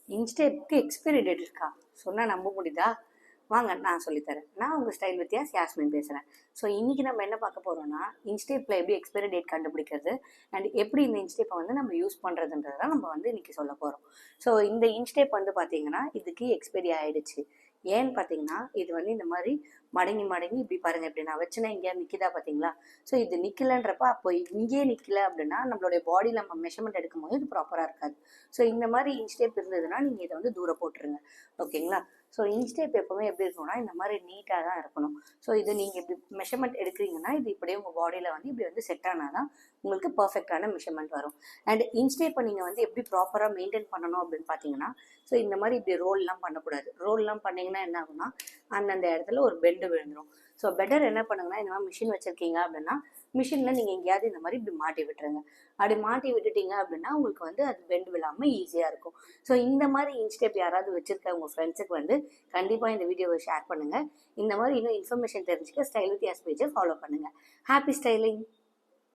இன்ஸ்டேப்க்கு expiry date இருக்கா? சொன்னால் நம்ப முடியுதா? வாங்க நான் சொல்லித்தரேன். நான் உங்கள் ஸ்டைல் வித்தியாஸ் யாஸ்மின் பேசுகிறேன். ஸோ இன்றைக்கி நம்ம என்ன பார்க்க போகிறோம்னா, இன்ஸ்டேப்பில் எப்படி எக்ஸ்பைரி டேட் கண்டுபிடிக்கிறது அண்ட் எப்படி இந்த இன்ஸ்டேப்பை வந்து நம்ம யூஸ் பண்ணுறதுன்றதை நம்ம வந்து இன்றைக்கி சொல்ல போகிறோம். ஸோ இந்த இன்ஸ்டேப் வந்து பார்த்தீங்கன்னா இதுக்கு எக்ஸ்பைரி ஆகிடுச்சு. ஏன்னு பார்த்தீங்கன்னா இது வந்து இந்த மாதிரி மடங்கி மடங்கி இப்படி பாருங்கள், இப்படி நான் வச்சுன்னா எங்கேயா நிற்கிதா பார்த்தீங்களா? ஸோ இது நிற்கலன்றப்ப அப்போ இங்கேயே நிற்கல அப்படின்னா நம்மளுடைய பாடியில் நம்ம மெஷர்மெண்ட் எடுக்கும்போது இது ப்ராப்பராக இருக்காது. ஸோ இந்த மாதிரி இன்ஸ்டேப் இருந்ததுன்னா நீங்கள் இதை வந்து தூரம் போட்டுருங்க. ஓகேங்களா? ஸோ இன்ஸ்டேப் எப்போவுமே எப்படி இருக்கணும்னா இந்த மாதிரி நீட்டாக தான் இருக்கணும். ஸோ இது நீங்கள் இப்படி மெஷர்மெண்ட் எடுக்கிறீங்கன்னா இது இப்படியே உங்கள் பாடியில் வந்து இப்படி வந்து செட் ஆனால் தான் உங்களுக்கு பர்ஃபெக்டான மெஷர்மெண்ட் வரும். அண்ட் இன்ஸ்டேப்பை நீங்கள் வந்து எப்படி ப்ராப்பராக மெயின்டைன் பண்ணணும் அப்படின்னு பார்த்தீங்கன்னா, ஸோ இந்த மாதிரி இப்படி ரோல்லாம் பண்ணக்கூடாது. ரோல்லாம் பண்ணிங்கன்னா என்ன ஆகும்னா அந்தந்த இடத்துல ஒரு பெண்டு விழுந்துடும். ஸோ பெட்டர் என்ன பண்ணுங்கன்னா, இந்த மாதிரி மிஷின் வச்சுருக்கீங்க அப்படின்னா மிஷினில் நீங்கள் எங்கேயாவது இந்த மாதிரி இப்படி மாட்டி விட்டுருங்க. அப்படி மாட்டி விட்டுட்டீங்க அப்படின்னா உங்களுக்கு வந்து அது பெண்டு விழாமல் ஈஸியாக இருக்கும். ஸோ இந்த மாதிரி இன்ஸ்டேப் யாராவது வச்சுருக்க உங்கள் ஃப்ரெண்ட்ஸுக்கு வந்து கண்டிப்பாக இந்த வீடியோவை ஷேர் பண்ணுங்கள். இந்த மாதிரி இன்னும் இன்ஃபர்மேஷன் தெரிஞ்சுக்க ஸ்டைல் வித் யாஸ் பேஜை ஃபாலோ பண்ணுங்கள். Happy styling.